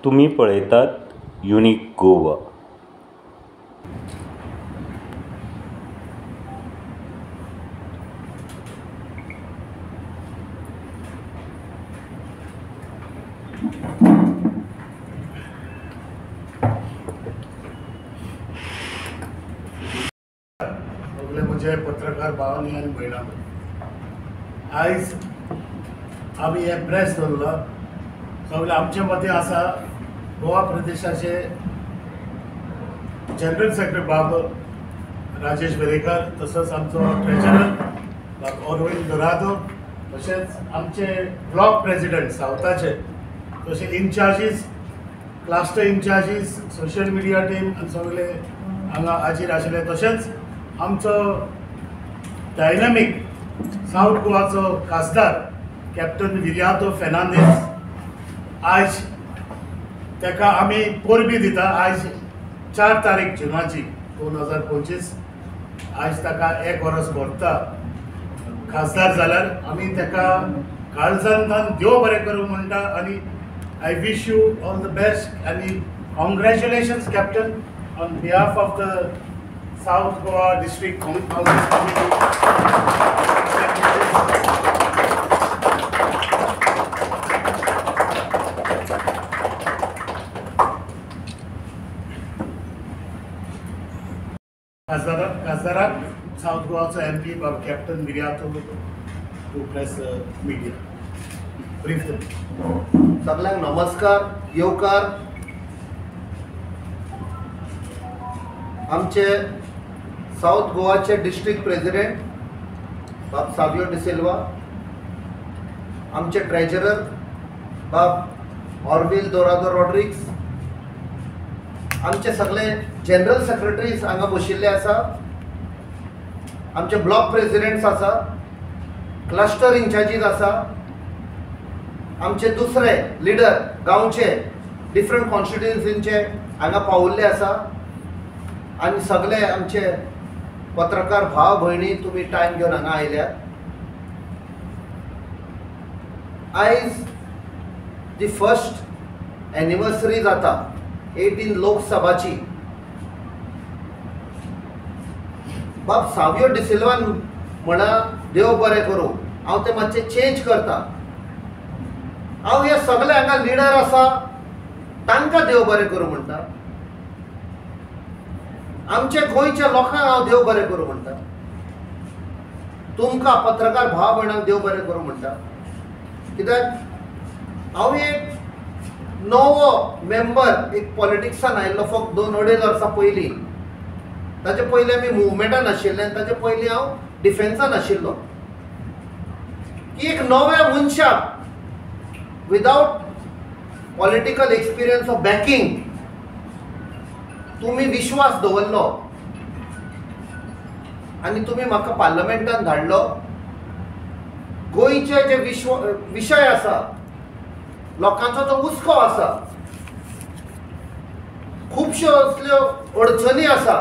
तुम्ही पळयतात युनिक गोवा. म्हणजे पत्रकार भावांनी आनी भयणांनी आयज आमी हे प्रेस दवरला. सगळे आमचे मतीं आसा गोवा प्रदेशाचे जनरल सेक्रेटरी बाब राजेश वेरेकर, तसोच आमचो ट्रेजरर ऑरविंद दोरादो, तशेंच आमचे ब्लॉक प्रेसिडेंट सावथाचे, तशें इन्चार्जीस, क्लास्टर इन्चार्जीस, सोशल मिडिया टीम आनी सगळे हांगा हाजीर आशिल्ले. तशेंच आमचो डायनामीक साऊथ गोवाचो खासदार कॅप्टन विरियातो फेर्नांदीस, आयज ताका आमी परबी दिता. आयज 4 तारीख जुनाची 2025 आयज ताका 1 वर्स भरता खासदार जाल्यार. आमी ताका काळजांतल्यान देव बरें करूं म्हणटा आनी I wish you all the best आनी congratulations captain on behalf of the South Goa District Congress Committee. खासदाराक साऊथ गोवाचो MP बाब captain Viriato to press media brief. सगळ्यांक नमस्कार, येवकार. आमचे साऊथ गोवाचे डिस्ट्रिक्ट प्रेसिडेंट बाब सावियो डिसिल्वा, आमचे ट्रेजरर बाब ऑरविल दोरादो रॉड्रिग्स, आमचे सगळे जनरल सेक्रेटरीज हांगा बशिल्ले आसा, आमचे ब्लॉक प्रेसिडेंट्स आसा, क्लस्टर इन्चार्जीस आसा, आमचे दुसरे लिडर गांवचे डिफरंट कॉन्स्टिट्युएन्सींचे हांगा पावुल्ले आसा आनी सगळे आमचे पत्रकार भाव भयणी तुमी टायम घेवन हांगा आयल्यात. आयज दी फर्स्ट एनिवर्सरी जाता 18 लोकसभाची. बाब सावियो डिसिल्वान म्हणा देव बरें करूं, हांव तें मातशें चेंज करता. हांव हे सगळे हांगा लिडर आसा तांकां देव बरें करूं म्हणटा. आमचे गोंयच्या लोकांक हांव देव बरें करूं म्हणटा. तुमकां पत्रकार भाव भयणांक देव बरें करूं म्हणटा. कित्याक हांव एक नवो मेंबर एक पॉलिटिक्सान आयिल्लो फक्त 2-2.5 वर्सां पयलीं. ताचे पयलीं आमी मुवमेंटान आशिल्ले आनी ताचे पयलीं हांव डिफेन्सान आशिल्लो. की एक नव्या मनशाक without political experience of backing तुम्ही विश्वास दवरलो आनी तुम्ही म्हाका पार्लमेंटान धाडलो. गोंयचे जे विशय आसा, लोकांचो जो हुस्को आसा, खुबश्यो असल्यो अडचणी आसा.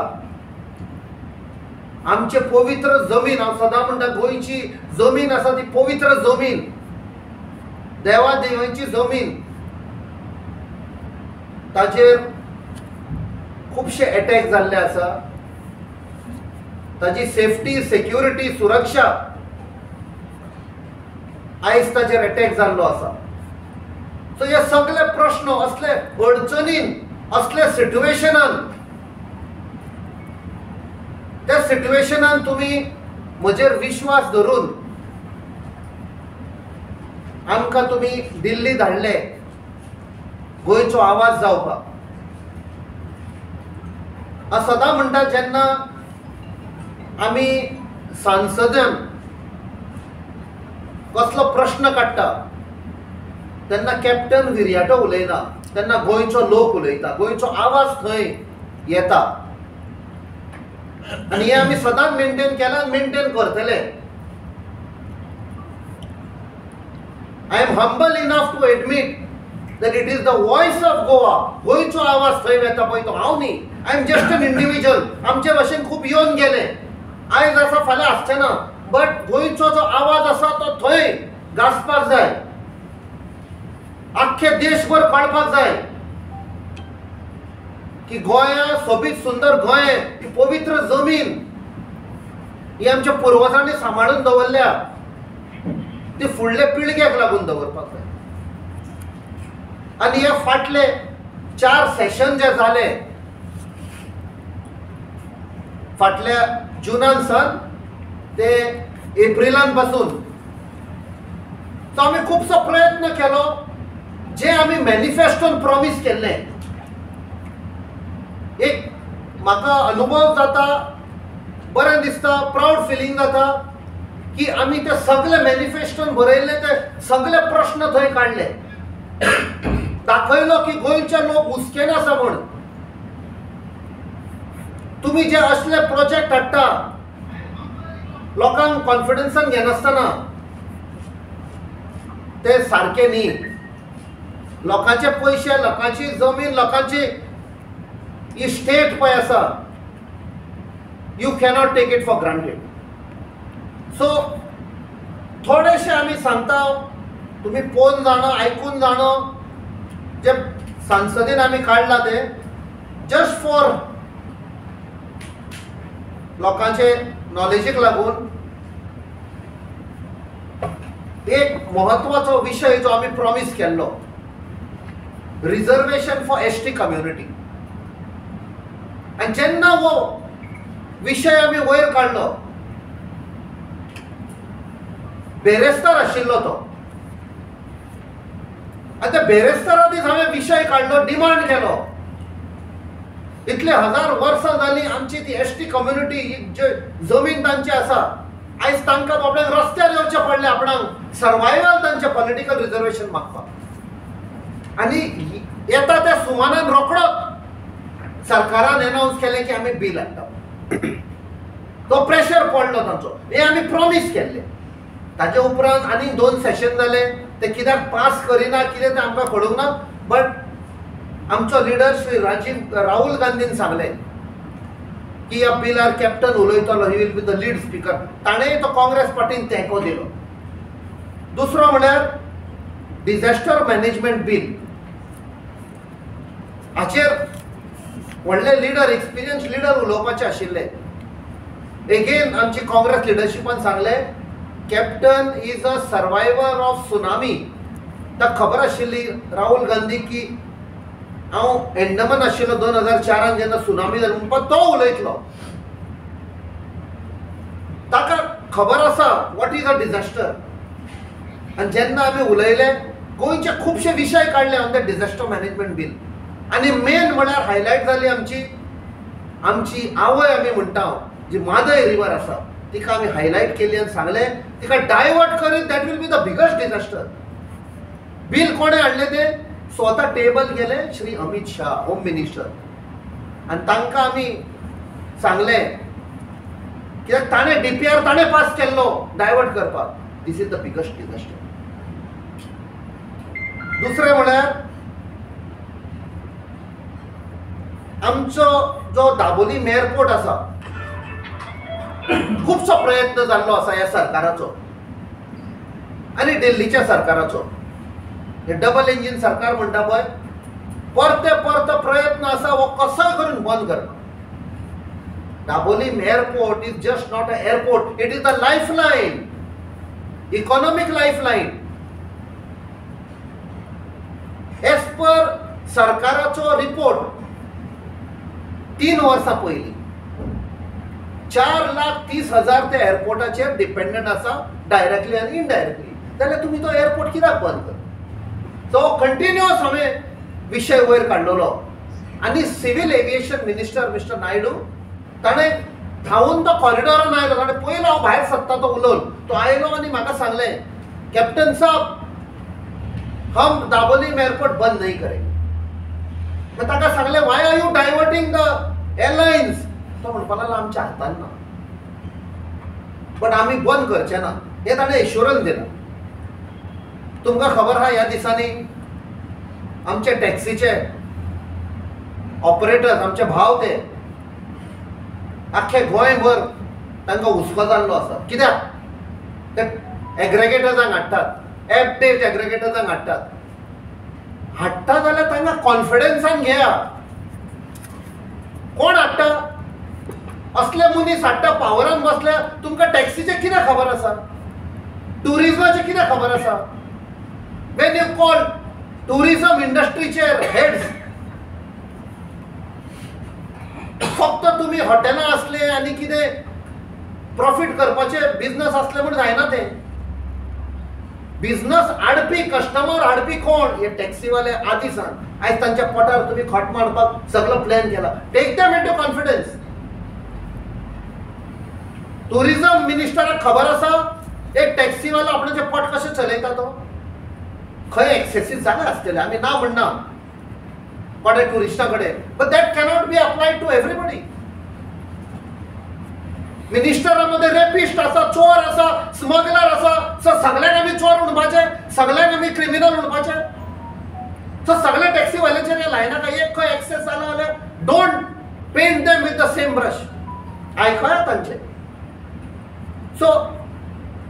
आमचे पवित्र जमीन, हांव सदां म्हणटा गोंयची जमीन आसा ती पवित्र जमीन, देवा देवांची जमीन, ताचेर खूबशे अटॅक जाल्ले आसा. ताची सेफ्टी, सेक्युरिटी, सुरक्षा आयज ताचेर अटॅक जाल्लो आसा. सो हे सगळे प्रश्न असले अडचणीन, असले सिट्युएशनान, त्या सिट्युएशनान तुम्ही म्हजेर विश्वास धरून आमकां तुम्ही दिल्ली धाडले गोंयचो आवाज जावपाक. हांव सदां म्हणटा जेन्ना आमी सांसदान कसलो प्रश्न काडटा तेन्ना कॅप्टन विरियाटो उलयना, तेन्ना गोंयचो लोक उलयता, गोंयचो आवाज थंय येता. आनी हे आमी सदांच मेंटेन केलां, मेंटेन करतले. I am humble enough to admit that it is the voice of Goa. गोंयचो आवाज थंय येता पळय तो हांव न्ही. I am just an individual. आमचे भाशेन खूब येवन गेले, आयज आसा फाल्यां आसचे ना, बट गोंयचो जो आवाज आसा तो थंय गाजपाक जाय, आख्खे देशभर कळपाक जाय की गोंया सोबीत सुंदर गोंय ही पवित्र जमीन ही आमच्या पुर्वजांनी सांबाळून दवरल्या, ती फुडले पिळगेक लागून दवरपाक जाय. आनी हे फाटले 4 सेशन जे जाले फाटल्या जुनान सान ते एप्रिलान पासून, तो आमी खुबसो प्रयत्न केलो. जे आमी मॅनिफेस्टोन प्रॉमिस केल्ले, एक म्हाका अनुभव जाता, बरें दिसता, प्राऊड फिलिंग जाता की आमी ते सगळे मॅनिफेस्टोन बरयल्ले, ते सगळे प्रश्न थंय काडले, दाखयलो की गोंयचे लोक हुसकेन आसा म्हूण. तुम्ही जे असले प्रोजेक्ट हाडटा लोकांक कॉन्फिडन्सान घेनासतना, ते सारखे न्ही. लोकांचे पैसे, लोकांची जमीन, लोकांची इस्टेट पळय आसा, you cannot take it for granted. So थोडेशे आमी सांगता, तुम्ही पळोवन जाणो, आयकून जाणो, जे संसदेन आमी काडला ते जस्ट फॉर लोकांचे नॉलेजीक लागून. एक महत्वाचो विषय जो आमी प्रॉमिस केल्लो, रिजर्वेशन फॉर एसटी कम्युनिटी. आणि जेन्ना वो विषय आमी वयर काडलो, बेरेस्तार आशिल्लो तो, आनी त्या बेरेस्तारांनीच हांवें विशय काडलो, डिमांड केलो. इतले 1000 वर्सां जालीं आमची ती एसटी कम्युनिटी, जे जमीन तांची आसा, आयज तांकां बाबड्यांक रस्त्यार येवचें पडलें आपणाक सर्वायवल तांचे पॉलिटिकल रिजर्वेशन मागपाक. आनी येता त्या सुमानान रोखडोच सरकारान अनाउन्स केलें की आमी बील हाडटा. तो प्रेशर पडलो तांचो, हे आमी प्रॉमिस केल्ले. ताचे उपरांत आनी 2 सेशन जाले, ते कित्याक पास करिना कितें तें आमकां कळूंक ना. बट आमचो लिडर श्री राहुल गांधीन सांगलें की ह्या बिलार कॅप्टन उलयतलो, he will be the lead speaker. ताणेंय तो काँग्रेस पार्टीन तेंको दिलो. दुसरो म्हळ्यार डिझास्टर मॅनेजमेंट बील. हाचेर व्हडले लिडर, एक्सपिरियन्स लिडर उलोवपाचे आशिल्ले. एगेन आमची काँग्रेस लिडरशिपान सांगलें captain is a survivor of tsunami. ताका खबर आशिल्ली राहुल गांधी की हांव एंडमान आशिल्लो 2004 जेन्ना सुनामी जाली, म्हणून तो उलयतलो. ताका खबर आसा वॉट इज अ डिझास्टर. आनी जेन्ना आमी उलयले, गोंयचे खुबशे विशय काडले on the disaster management bill. आनी मेन म्हळ्यार हायलायट जाली आमची आवय आमी म्हणटा, जी मादय रिवर आसा, तिका आमी हायलायट केली आनी सांगलें तिका डायवर्ट करीत, that will be the biggest disaster. Bill कोणे हाडले ते स्वता टेबल गेले श्री अमित शाह, होम मिनिस्टर, आनी तांकां आमी सांगलें कित्याक ताणें DPR ताणें पास केल्लो डायवर्ट करपाक. This is the biggest disaster. दुसरें म्हळ्यार आमचो जो दाबोलीम एअरपोर्ट आसा, खुबसो प्रयत्न जाल्लो आसा ह्या सरकाराचो आनी दिल्लीच्या सरकाराचो. हे डबल इंजिन सरकार म्हणटा पळय, परते प्रयत्न आसा हो कसोय करून बंद करपाक. Dabolim airport is just not a airport, it is the lifeline, economic lifeline. As per सरकाराचो रिपोर्ट 3 वर्सां पयलीं 4,30,000 ते एअरपोर्टाचेर डिपेंडंट आसा, डायरेक्टली आनी इनडायरेक्टली. जाल्यार तुमी तो एअरपोर्ट कित्याक बंद करता? सो कंटिन्युअस हांवें विशय वयर काडलेलो. आनी civil aviation minister mister Naidu ताणें धांवून तो कॉरिडॉरान आयलो. ताणें पयलो हांव भायर सरता तो उलोवन, तो आयलो आनी म्हाका सांगलें कॅप्टन साहब हम दाबोलीम एअरपोर्ट बंद नहीं करेंगे. ताका सांगलें why are you diverting the airlines. तो म्हणपाक लागलो आमच्या हातान ना, बट आमी बंद करचे ना, हे ताणें एश्युरन्स दिला. तुमकां खबर आहा ह्या दिसांनी आमचे टॅक्सीचे ऑपरेटर्स, आमचे भाव, ते आख्खे गोंयभर तांकां हुस्को जाल्लो आसा. कित्याक ते एग्रेगेटर्सांक हाडटात, एप बेस्ड एग्रेगेटर्सांक हाडटात जाल्यार तांकां कॉन्फिडन्सान घेया. कोण हाडटा? असले मनीस हाडटा पावरान बसल्या. तुमकां टॅक्सीचे कितें खबर आसा? टुरिजमाचे कितें खबर आसा? वेन यू कॉल टुरिजम इंडस्ट्रीचे हेड्स, फक्त तुम्ही हॉटेलां असले आनी कितें प्रॉफिट करपाचे बिझनस असले म्हणून जायना ते. बिझनस हाडपी, कस्टमर हाडपी कोण? हे टॅक्सीवाले आदी सांग. आयज तांच्या पोटार तुम्ही खोट मारपाक सगळो प्लॅन केला. Take them into confidence. Tourism मिनिस्टराक खबर आसा एक टॅक्सीवालो आपणाचे पोट कशें चलयता तो? खंय एक्सेसीव जागा आसतले, आमी ना म्हणना कोणे टुरिस्टा कडेन, but that cannot be applied to everybody. मिनिस्टरांमध्ये रेपिस्ट आसा, चोर आसा, स्मगलर आसा. सगळ्यांक आमी चोर म्हणपाचे, सगळ्यांक आमी क्रिमिनल म्हणपाचे? सगळ्या टॅक्सीवाल्यांचेर हे लायना काय? एक खंय एक्सेस जाला जाल्यार don't paint them with the same brush. आयकया तांचे. सो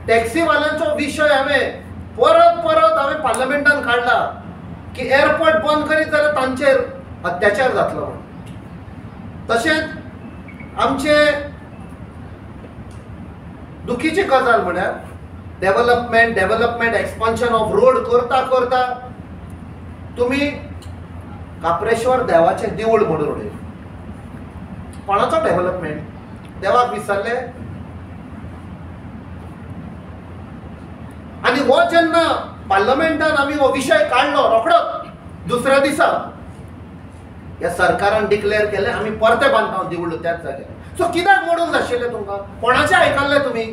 टॅक्सीवाल्यांचो विशय हांवें परत परत हांवें पार्लमेंटान काडला की एअरपोर्ट बंद करीत जाल्यार तांचेर अत्याचार जातलो म्हणून. तशेंच आमचे दुखीची गजाल म्हळ्यार डेव्हलपमेंट एक्सपान्शन ऑफ रोड करता करता तुम्ही काप्रेश्वर देवाचें देवूळ म्हणून उडयलें. कोणाचो डेव्हलपमेंट? देवाक विसरले. आनी हो जेन्ना पार्लमेंटान आमी हो विशय काडलो रोखडोच दुसऱ्या दिसा ह्या सरकारान डिक्लेअर केलें आमी परते बांदता देवूळ त्याच जाग्यार. सो कित्याक मोडूंक नाशिल्लें तुमकां? कोणाचें आयकल्लें तुमी?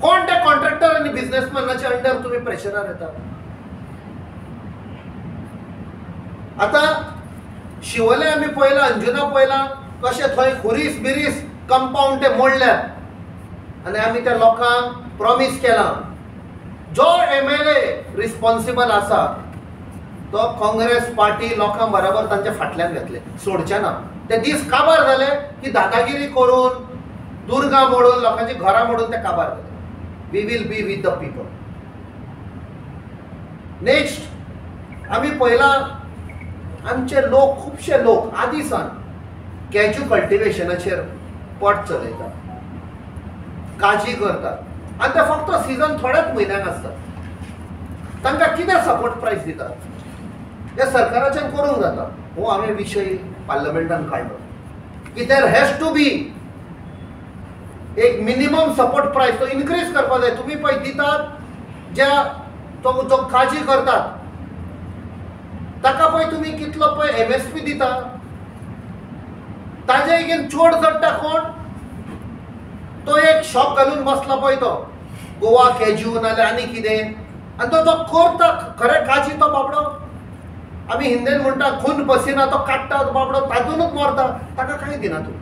कोण ते कॉन्ट्रॅक्टर आनी बिझनेसमॅनाच्या अंडर तुमी प्रेशरार येता? आतां शिवोले आमी पळयला, अंजुना पळयला कशें थंय खुरीस बिरीस कंपाऊंड ते मोडल्यात आनी आमी त्या लोकांक प्रॉमिस केला जो MLA रिस्पॉन्सिबल आसा तो काँग्रेस पार्टी लोकां बरोबर तांच्या फाटल्यान घेतले, सोडचे ना. ते दीस काबार जाले की दादागिरी करून दुर्गा मोडून लोकांची घरां मोडून ते काबार जाले. We will be with the people. Next आमी पळयला आमचे लोक, खुबशे लोक आदी सावन कॅज्यू कल्टिवेशनाचेर पोट चलयतात, काजी करतात आनी ते फक्त सीजन थोड्याच म्हयन्याक आसता. तांकां कितें सपोर्ट प्रायस दितात? हे सरकाराच्यान करूंक जाता. हो हांवें विशय पार्लमेंटान काडलो की देर हॅज टू बी एक मिनिमम सपोर्ट प्रायस तो इनक्रीज करपाक जाय. तुमी पळय दितात ज्या तो जो काजी करतात ताका पळय तुमी कितलो पळय MSP दिता, ताजे इगेन चोड चडटा कोण? तो एक शॉप घालून बसला पळय तो गोवा कॅज्यू नाल्यार आनी कितें, आनी तो जो करता खरें काजी तो बाबडो, आमी हिंदीन म्हणटा खून पसिना, तो काडटा तो बाबडो तातूंतच मरता, ताका कांय दिना तूं.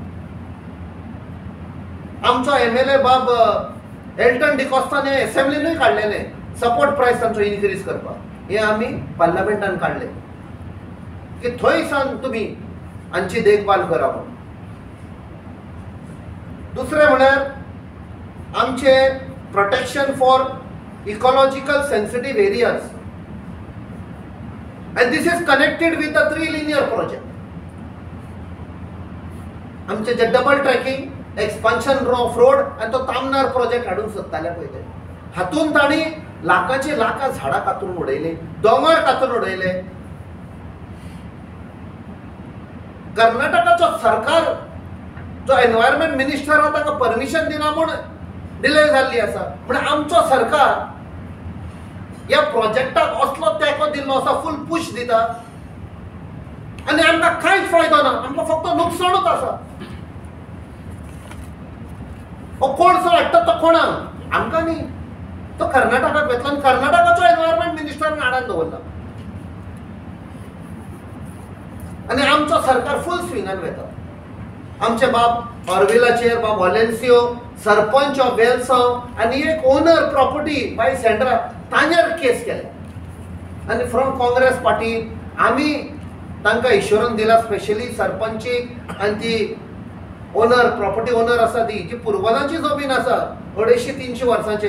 आमचो MLA बाब एल्टन डिकॉस्टाने असेंब्लीनूय काडलेलें सपोर्ट प्रायस तांचो इनक्रीज करपाक. हे आमी पार्लमेंटान काडलें की थंय सावन तुमी हांची देखभाल करा म्हणून. दुसरें म्हळ्यार आमचे protection for ecological sensitive areas and this is connected with the 3 linear project. आमचे जे double tracking expansion of road आनी तो तामनार प्रोजेक्ट हाडून सोदताले पळय ते, हातून तांणी लाखाची लाखां झाडां कातरून उडयले, दोंगर कातरून उडयले. कर्नाटकाचो सरकार जो एनवायरमेंट मिनिस्टर आसा ताका परमिशन दिना म्हूण डिले जाल्ली आसा. म्हणजे आमचो सरकार ह्या प्रोजेक्टाक असलो तेंको दिल्लो आसा, फूल पुश दिता आनी आमकां कांयच फायदो ना, आमकां फक्त नुकसाणूच आसा. हो कोण सो हाडटा तो कोणाक? आमकां न्ही, तो कर्नाटकाक वेतलो आनी कर्नाटकाचो एनवायरमेंट मिनिस्टरान हाडान दवरला आनी आमचो सरकार फूल स्विंगान वेता. आमचे बाब ऑर्विलाचेर, बाब वॉलेन्सियो, सरपंच ऑफ वेलसांव आनी एक ओनर प्रॉपर्टी बाय सेंड्रा तांचेर केस केले आनी फ्रॉम काँग्रेस पार्टी आमी तांकां इश्योरन्स दिला, स्पेशली सरपंचीक आनी ती ओनर प्रॉपर्टी ओनर आसा ती जी पुर्वजांची जमीन आसा 250-300 वर्सांचे,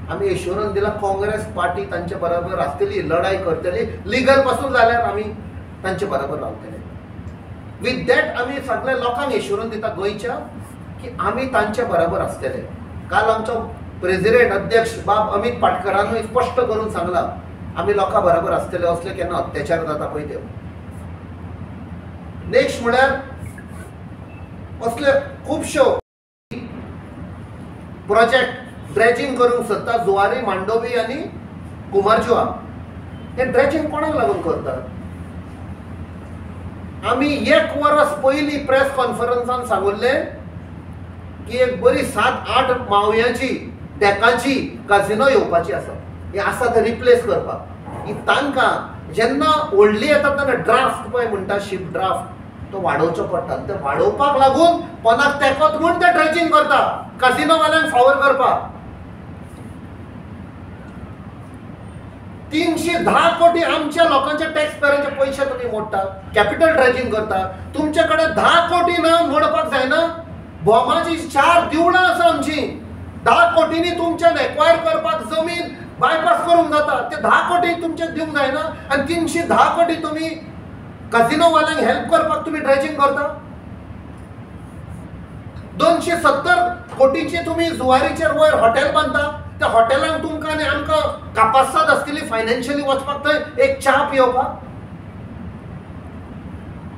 आमी इश्योरन्स दिला. काँग्रेस पार्टी तांचे बरोबर आसतली, लढाई करतली, लिगल पासून जाल्यार आमी तांचे बरोबर रावतले. विथ दॅट आम्ही सगळ्या लोकांक एश्युरन्स दिता गोंयच्या की आम्ही तांच्या बरोबर आसतले. काल आमचो प्रेसिडेंट अध्यक्ष बाब अमित पाटकरानूय स्पश्ट करून सांगला आम्ही लोकां बरोबर आसतले, असले केन्ना अत्याचार जाता पळय ते. नेक्स्ट म्हळ्यार असले खुबश्यो प्रोजेक्ट ड्रेजिंग करूंक सोदता. जुवारी, मांडोवी आनी कुमारजुआ हे ड्रेजिंग कोणाक लागून करतात? आम्ही 1 वर्स पयलीं प्रेस कॉन्फरन्सान सांगुल्ले की एक बरी 7-8 मावयांची डेकाची काजिनो येवपाची आसा. हे आसा ते रिप्लेस करपाक. ही तांकां जेन्ना व्हडली येता तेन्ना ड्राफ्ट पळय म्हणटा शीप ड्राफ्ट तो वाडोवचो पडटा. ते वाडोवपाक लागून कोणाक तेकोत म्हूण ते ड्रेजिंग करता काजिनोवाल्यांक फावर करपाक. 310 कोटी आमच्या लोकांच्या टॅक्स पेयरांचे पयशे तुम्ही मोडटा, कॅपिटल ड्रेजिंग करता. तुमचे कडेन 10 कोटी ना मोडपाक जायना. बोमाची 4 देवळां आसा आमची. 10 कोटींनी तुमच्यान एक्वायर करपाक जमीन बायपास करूंक जाता. ते 10 कोटी तुमचे दिवंक जायना आनी 310 कोटी तुम्ही काजिनोवाल्यांक हेल्प करपाक तुम्ही ड्रेजिंग करता. 270 कोटीचे तुम्ही जुवारीचेर वयर हॉटेल बांदता. त्या हॉटेलांक तुमकां आनी आमकां कापासाद आसतली फायनान्शियली वचपाक थंय एक च्या पिवपाक.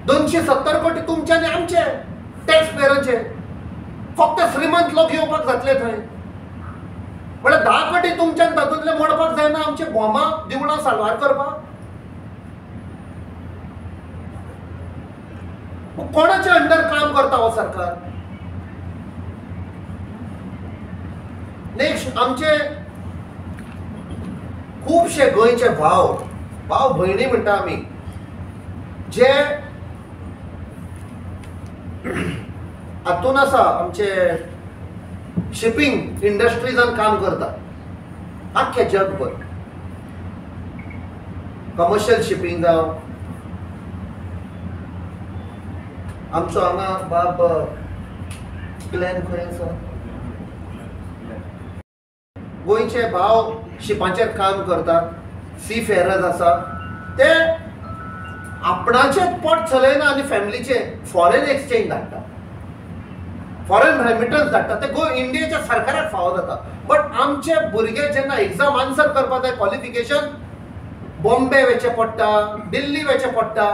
270 कोटी तुमचे आनी आमचे टॅक्स पेयरांचे. फक्त श्रीमंत लोक येवपाक जातले थंय. म्हळ्यार 10 कोटी तुमच्यान तातूंतले मोडपाक जायना आमचे बोमा दिवळां साल्वार करपाक. कोणाचे अंडर काम करता हो सरकार? नेक्स्ट आमचे खूबशे गोंयचे भाव भयणी म्हणटा आमी जे हातून आसा आमचे शिपिंग इंडस्ट्रीजान काम करता आख्खे जगभर. कमर्शियल शिपिंग जावं आमचो हांगा बाब प्लॅन खंय आसा गोंयचे भाव शिपांचेर काम करतात. सी फेरर्स आसा ते आपणाचे पोट चलयना आनी फॅमिलीचे फॉरेन एक्सचेंज धाडटा, फॉरेन रेमिटन्स धाडटा. ते इंडियेच्या सरकाराक फावो जाता. बट आमचे भुरगे जेन्ना एग्जाम आन्सर करपाक जाय क्वॉलिफिकेशन बॉम्बे वयचे पडटा, दिल्ली वयचे पडटा,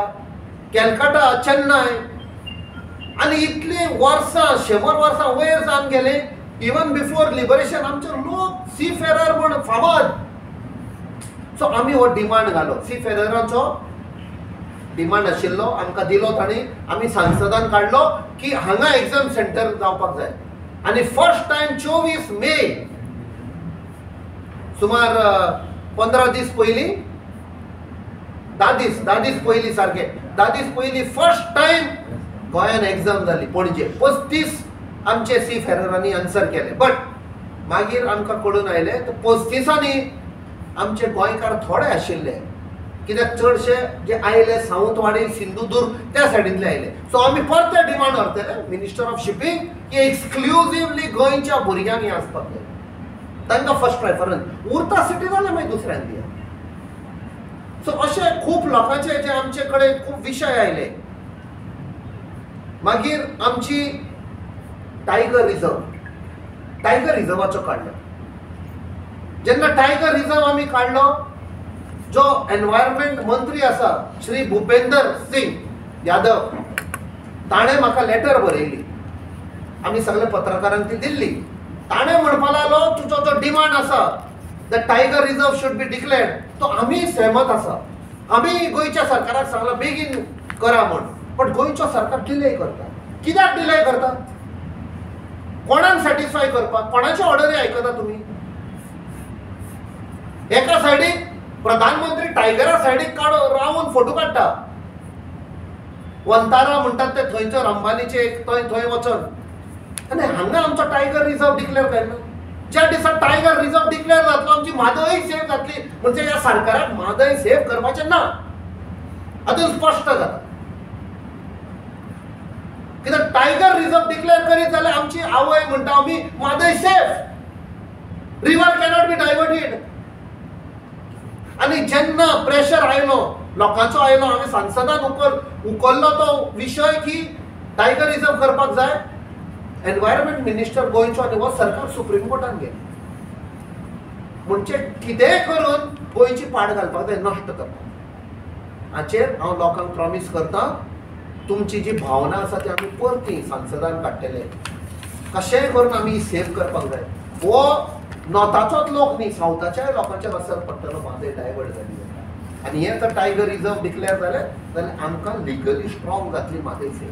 कॅलकटा, चेन्नय आनी इतली वर्सां 100 वर्सां वयर जावन गेले. इवन बिफोर लिबरेशन आमचे लोक सी फेरर म्हण फामाद. सो आमी हो डिमांड घालो. सी फेररांचो डिमांड आशिल्लो आमकां दिलो ताणी. आमी सांसदान काडलो की हांगा एग्जाम सेंटर जावपाक जाय. आनी फर्स्ट टायम 24 मे सुमार 15 दीस पयलीं 10 दीस पयलीं सारके 10 दीस पयलीं फर्स्ट टायम गोंयान एग्जाम जाली पणजे. 35 आमचे सी फेररांनी आन्सर केले. बट मागीर आमकां कळून आयले 35 आमचे गोंयकार थोडे आशिल्ले कित्याक चडशे जे आयले सावंतवाडी, सिंधुदुर्ग त्या सायडींतले आयले. सो आमी परते डिमांड व्हरतले मिनिस्टर ऑफ शिपिंग की एक्सक्लुझिवली गोंयच्या भुरग्यांक हें आसपाक जाय. तांकां फर्स्ट प्रेफरन्स उरता सिटी जाल्यार मागीर दुसऱ्यांक दिया. सो अशे खूब लोकांचे जे आमचे कडेन खूब विशय आयले. मागीर आमची टायगर रिझर्वाचो काडलो. जेन्ना टायगर रिझर्व आमी काडलो जो एनवायरमेंट मंत्री आसा श्री भुपेंदर सिंग यादव ताणें म्हाका लेटर बरयली. आमी सगळे पत्रकारांक ती दिल्ली. ताणें म्हणपाक लागलो तुजो जो डिमांड आसा the tiger reserve should be declared तो आमी सहमत आसा. आमी गोंयच्या सरकाराक सांगला बेगीन करा म्हण. पण गोंयचो सरकार डिले करता. कित्याक डिले करता? कोणाक सॅटिस्फाय करपाक? कोणाची ऑर्डरी आयकता तुमी? एका सायडीक प्रधानमंत्री टायगरा सायडीक रावून फोटो काडटा. वंतारा म्हणटात ते थंयचो अंबानीचे थंय वचून आनी हांगा आमचो टायगर रिझर्व डिक्लेअर जायना. ज्या दिसा टायगर रिझर्व डिक्लेअर जातलो आमची म्हादय सेफ जातली. म्हणजे ह्या सरकाराक म्हादय सेफ करपाचें ना हातून स्पश्ट जाता. कित्याक टायगर रिझर्व डिक्लेअर करीत जाल्यार आमची आवय म्हणटा आमी Mhadei safe, river cannot be diverted. आनी जेन्ना प्रेशर आयलो लोकांचो आयलो हांवें सांसदान उखल्लो तो विशय की टायगर रिजर्व करपाक जाय. एनवायरमेंट मिनिस्टर गोंयचो आनी हो सरकार सुप्रीम कोर्टान गेलो. म्हणजे कितेंय करून गोंयची पाड घालपाक जाय, नश्ट करपाक. हाचेर हांव लोकांक प्रॉमिस करता, तुमची जी भावना आसा ती आमी परती सांसदान काडटले. कशेंय करून आमी सेव करपाक जाय. हो नॉर्थाचोच लोक न्ही, सावथाच्याय लोकांचेर असर पडटलो बांदे डायवर्ट जाली आनी हे जर टायगर रिजर्व डिक्लेअर जालें जाल्यार आमकां लिगली स्ट्रॉंग जातली मादे सेव.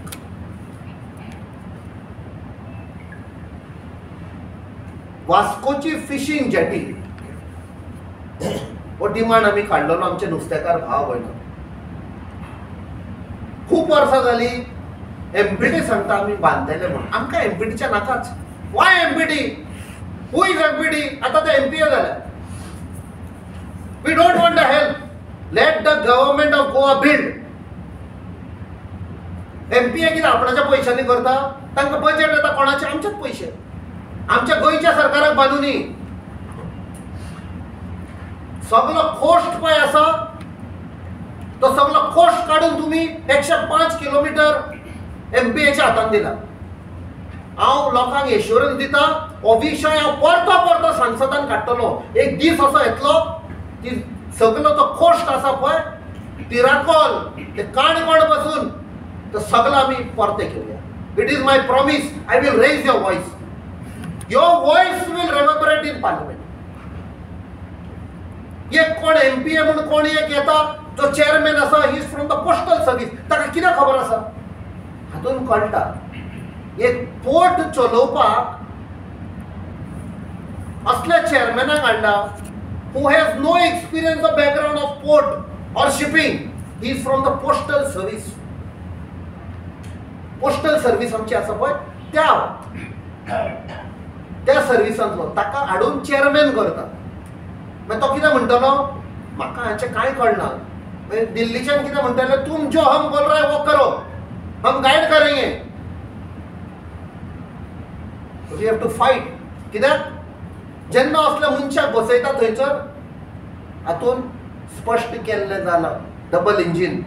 वास्कोची फिशींग जेटी हो डिमांड आमी काडलेलो आमचे नुस्तेकार भाव भयण. खूब वर्सां जाली एमपीटी सांगता आमी बांदतले म्हणून. आमकां एमपीटीचे नाकाच. Why MPT? Who is MPT? आतां ते एमपीए जाल्या. We don't want the help. Let the government of Goa build. MPA कितें आपणाच्या पयशांनी करता? तांकां बजेट येता कोणाचे? आमचेच पयशे. आमच्या गोंयच्या सरकाराक बांदुनी. सगळो कोस्ट पळय आसा तो सगळो कोस्ट काढून तुम्ही 105 किलोमीटर एमपीएच्या हातान दिला. हांव लोकांक एश्युरन्स दिता, हो विशय हांव परतो सांसदान काडटलो. एक दीस असो येतलो की सगळो तो कोस्ट आसा पळय, तिराकोल ते काणकोण पासून तो सगळो आमी परते घेवया. It is my promise. I will raise your voice. Your voice will reverberate in parliament. एक कोण एमपीए म्हणून कोण एक येता जो चेअरमॅन आसा, ही is from the postal service. ताका कितें खबर आसा? हातून कळटा एक पोर्ट चलोवपाक असल्या चेअरमॅनाक हाडला who has no experience of background of port or shipping. He is from the postal service. Postal service आमची आसा पळय त्या सर्व्हिसांतलो ताका हाडून चेअरमॅन करता. मागीर तो कितें म्हणटलो? म्हाका हाचें कांय कळना. दिल्लीच्यान कितें म्हणटले? तुम जो हम बोल रहे वो करो, हम गाइड करेंगे. We have to fight. कित्याक जेन्ना असल्या मनशाक बसयता थंयसर हातून स्पश्ट केल्लें जालां डबल इंजीन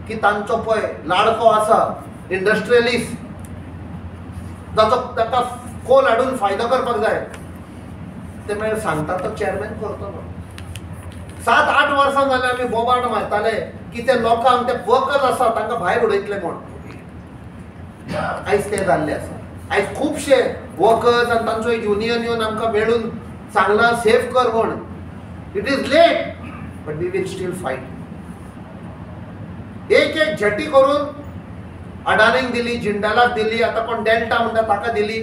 की तांचो पळय लाडको आसा इंडस्ट्रियलिस्ट जाचो ताका कोल हाडून फायदो करपाक जाय, ते मागीर सांगता तो चेअरमॅन करतलो. 7-8 वर्सां जालीं आमी बोबाड मारताले की ते लोकांक ते वर्कर्स आसा तांकां भायर उडयतले म्हूण. आयज ते जाल्ले आसा. आयज खुबशे वर्कर्स आनी तांचो युनियन येवन आमकां मेळून सांगलां सेफ कर म्हूण. It is late but we will still fight. एक झेटी करून अडानीक दिली, जिंदालाक दिली, आता कोण डेल्टा म्हणटा ताका दिली.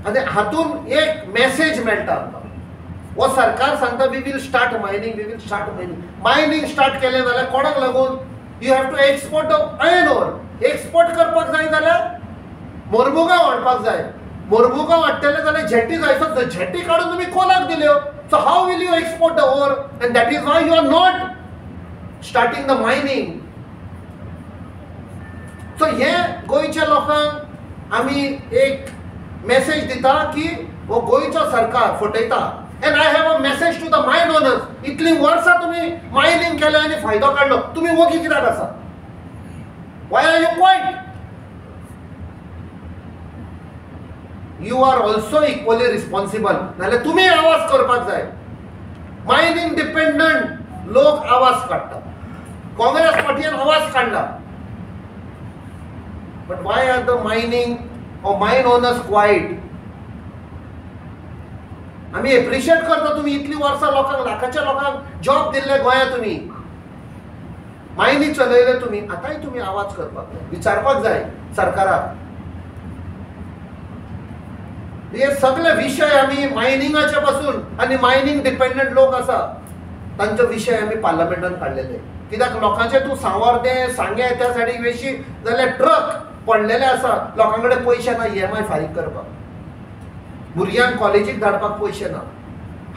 आनी हातून एक मेसेज मेळटा आमकां. हो सरकार सांगता we will start mining, we will start mining. Mining start केलें जाल्यार कोणाक लागून? You have to export the iron ore. Export करपाक जाय जाल्यार मोरमुगांव हाडपाक जाय. मोरमुगांव हाडटले जाल्यार झेटी जाय. सो झेटी काडून तुमी कोलाक दिल्यो. So how will you export the ore? And that is why you are not starting the mining. So हे गोंयच्या लोकांक आमी एक मेसेज दिता की हो गोंयचो सरकार फटयता. And I have a message to the mine owners. इतली वर्सां तुमी मायनिंग केलें आनी फायदो काडलो, तुमी वगी कित्याक आसा? Why are you quiet? You are also equally responsible. नाल्यार तुमी आवाज करपाक जाय. मायनिंग डिपेंडंट लोक आवाज काडटा. काँग्रेस पार्टीन आवाज काडला. But why are the mining or mine owners quiet? आम्ही एप्रिशिएट करता तुम्ही इतली वर्सां लोकांक, लाखाच्या लोकांक जॉब दिल्ले गोंयांत. तुम्ही मायनी चलयले, तुम्ही आतांय तुम्ही आवाज करपाक जाय, विचारपाक जाय सरकाराक. हे सगळे विशय आमी मायनिंगाचे पासून आनी मायनिंग डिपेंडंट लोक आसा तांचे विशय आमी पार्लमेंटान काडलेले. कित्याक लोकांचे तूं सांवार्दे सांगे त्या सायडीक वेशी जाल्यार ट्रक पडलेले आसा. लोकां कडेन पयशे ना EMI फारीक करपाक. भुरग्यांक कॉलेजीक धाडपाक पयशे ना.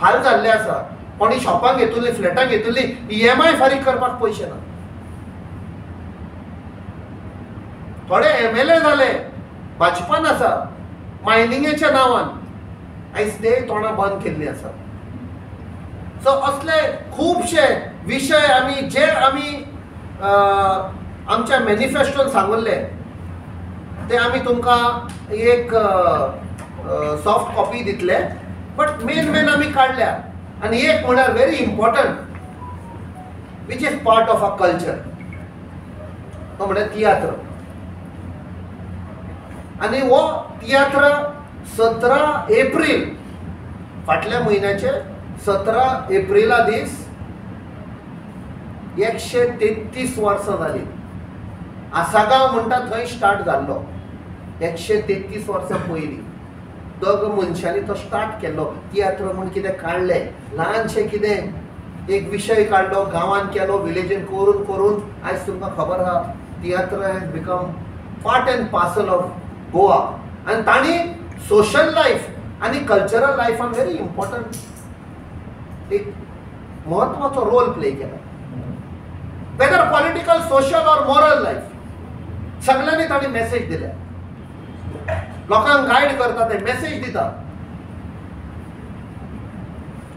हाल जाल्ले आसा. कोणी शॉपाक घेतली, फ्लॅटाक घेतली, EMI फारीक करपाक पयशे ना. थोडे MLA जाले, भाजपान आसा, मायनिंगेच्या नांवान आयज ते तोंडां बंद केल्लीं आसा. सो असले खूबशे विशय आमी आमच्या मॅनिफेस्टोन सांगले ते आमी तुमकां एक सॉफ्ट कॉपी दितले, बट मेन आमी काडल्या. आनी एक म्हळ्यार very important which is part of a culture, तो म्हळ्यार तियात्र. आनी हो तियात्र 17 एप्रील फाटल्या म्हयन्याचे 17 एप्रिला दीस 133 वर्सां जाली. आसागांव म्हणटा थंय स्टार्ट जाल्लो 133 वर्सां पयलीं. दोग मनशांनी तो स्टार्ट केल्लो. तियात्र म्हूण कितें काडलें, ल्हानशें कितें एक विशय काडलो, गांवांत केलो, विलेजीन करून करून आयज तुमकां खबर आहा tiatr has become part and parcel of Goa. आनी तांणी सोशल लायफ आनी कल्चरल लायफान व्हेरी इम्पॉर्टंट एक म्हत्वाचो रोल प्ले केला. Whether political, social or moral life सगळ्यांनी तांणी मेसेज दिल्या. लोकांक गायड करता, ते मेसेज दिता.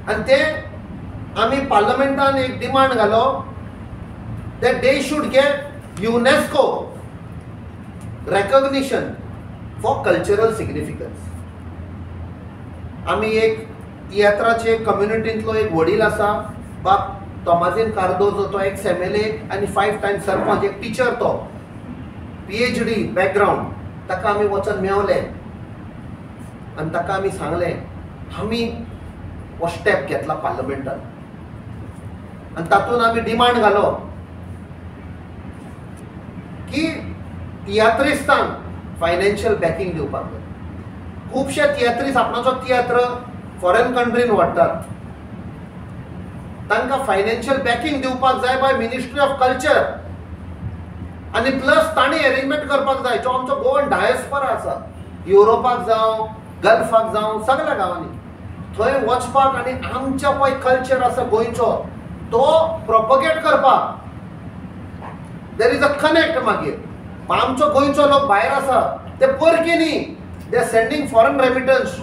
आनी ते आमी पार्लमेंटान एक डिमांड घालो that they should get UNESCO recognition for cultural significance. आमी एक तियात्राचे कम्युनिटींतलो एक वडील आसा, बाब तोमाजीन कार्दोजो, तो एक एमएलए आनी 5 टायम सरपंच, एक टीचर, तो PhD बॅकग्रावंड. ताका आमी वचून मेवले आनी ताका आमी सांगलें आमी हो स्टेप घेतला पार्लमेंटान. आनी तातूंत आमी डिमांड घालो की तियात्रिस्तांक फायनान्शियल बॅकींग दिवपाक जाय. खुबशे तियात्रीस आपणाचो तियात्र फॉरेन कंट्रीन व्हरतात, तांकां फायनान्शियल बॅकींग दिवपाक जाय बाय मिनिस्ट्री ऑफ कल्चर. आनी प्लस तांणी अरेंजमेंट करपाक जाय जो आमचो गोवन डायस्पोरा आसा, युरोपाक जावं गल्फाक जावं सगळ्या गांवांनी थंय वचपाक आनी आमचो पळय कल्चर आसा गोंयचो तो प्रोपगेट करपाक. There is a connect. मागीर आमचो गोंयचो लोक भायर आसा ते परकेनी they are sending foreign remittance.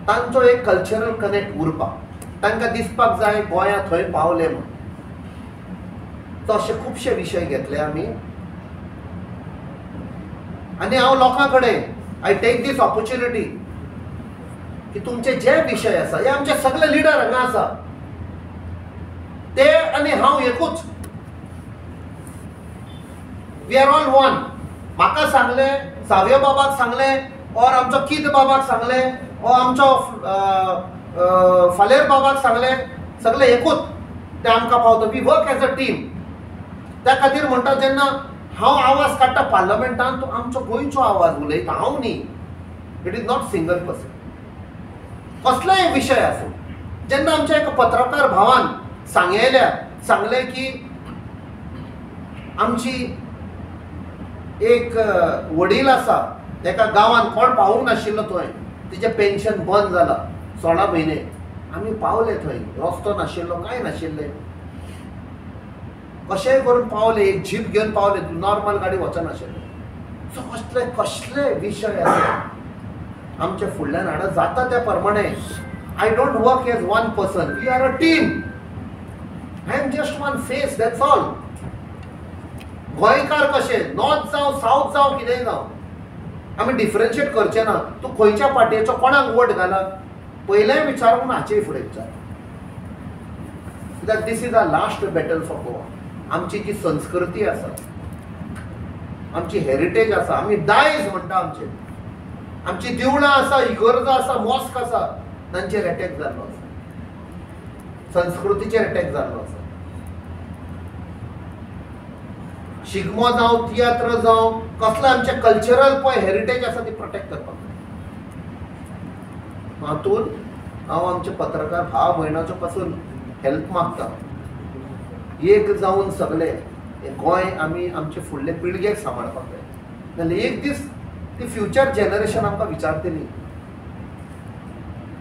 तांचो एक कल्चरल कनेक्ट उरपाक, तांकां दिसपाक जाय गोंया थंय पावले म्हूण. तो अशे खुबशे विशय घेतले आमी. आनी हांव लोकां कडेन आय टेक दीस ऑपॉर्च्युनिटी की तुमचे जे विशय आसा, हे आमचे सगळे लिडर हांगा आसा, ते आनी हांव एकूच. We are all one. म्हाका सांगले, सावय बाबाक सांगले, और आमचो किद बाबाक सांगले, और आमचो फालेर बाबाक सांगले, सगळे एकूच ते आमकां पावता. We work as a team. त्या खातीर म्हणटा जेन्ना हांव आवाज काडटा पार्लमेंटान, तो आमचो गोंयचो आवाज उलयता, हांव न्ही. It is not single person. कसलोय विशय आसूं, जेन्ना आमच्या एका पत्रकार भावान सांगले की आमची एक वडील आसा, तेका गांवांत कोण पावूंक नाशिल्लो, थंय तिचें पेन्शन बंद जालां 16 म्हयने. आमी पावले थंय, रस्तो नाशिल्लो, कांय नाशिल्लें. कशेंय करून पावले, एक जीप घेवन पावले, नॉर्मल गाडी वचनाशिल्ले. सो कसले विशय आसा आमच्या फुडल्यान हाडत जाता त्या प्रमाणे. I don't work as one person, we are a team. I am just one face, that's all. गोंयकार कशे, नॉर्थ जावं साऊथ जावं कितेंय जावं, आमी डिफरन्शिएट करचे ना. तूं खंयच्या पार्टीचो कोणाक वोट घाला पयलें विचार पूण हाचेय फुडें विचार. कित्याक this is a last battle for Goa. आमची जी संस्कृती आसा, आमची हेरिटेज आसा, आमी दायज म्हणटा आमचे, आमची देवळां आसा, इगर्जां आसा, मॉस्क आसा, तांचेर अटॅक जाल्लो आसा, संस्कृतीचेर अटॅक जाल्लो आसा. शिगमो जावं, तियात्र जावं, कसलें आमचें कल्चरल पळय हेरिटेज आसा ती प्रोटेक्ट करपाक जाय. हातूंत हांव आमचे पत्रकार भाव भयणाचो पासून हेल्प मागता. एक जावन सगळे गोंय आमी आमचे फुडले पिळगेक सांबाळपाक जाय. जाल्यार एक दीस ती फ्युचर जनरेशन आमकां विचारतली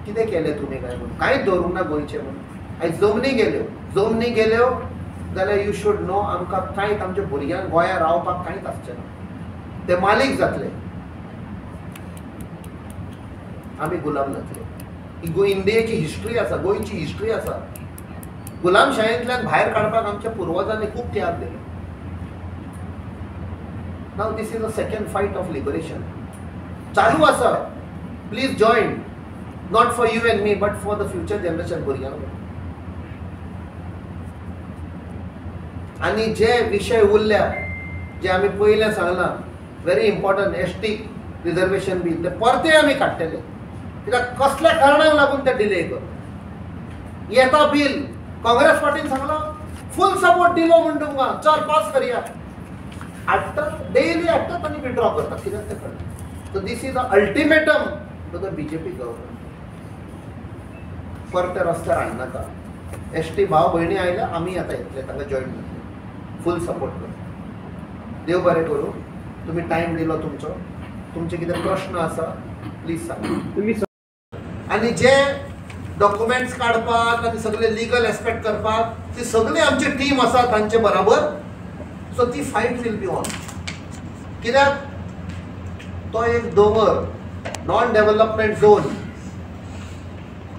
कितें केलें तुमी काय म्हणून. कांयच दवरूंक ना गोंयचें म्हणून. आयज जमनी गेल्यो जाल्यार यू शूड नो आमकां कांयच आमच्या भुरग्यांक गोंया रावपाक कांयच आसचें ना. ते मालीक जातले, आमी गुलाम जातले. ही इंडियेची हिस्ट्री आसा, गोंयची हिस्ट्री आसा. गुलामशायेंतल्यान भायर काडपाक आमच्या पुर्वजांनी खूब त्याग दिले. Now this is a second fight of liberation चालू आसा. Please join, not for you and me but for the future generation भुरग्यांक. आनी जे विशय उरल्या, जे आमी पयलें सांगलां, very important, ST reservation bill, ते परते आमी काडटले. कित्याक कसल्या कारणाक लागून ते डिले कर. येता बील काँग्रेस पार्टीन सांगलो फुल सपोर्ट दिलो म्हण तुमकां, चल पास करया. हाडटात, डेली हाडटात आनी विड्रॉ करतात. कित्याक ते कळना. So this is a ultimatum to the BJP government. परते रस्त्यार हाडनाका. एसटी भाव भयणी आयल्या, आमी आतां येतले, तांकां जॉईन करतले, फुल सपोर्ट करता. देव बरें करूं. तुमी टायम दिलो तुमचो. तुमचे कितें प्रश्न आसा प्लीज सांगा. आनी जे डॉक्युमेंट्स काडपाक आनी सगळे लिगल एस्पेक्ट करपाक ती सगळी आमची टीम आसा तांचे बराबर. सो ती फायट वील बी ऑन. कित्याक तो एक दोंगर, नॉन डेव्हलपमेंट झोन,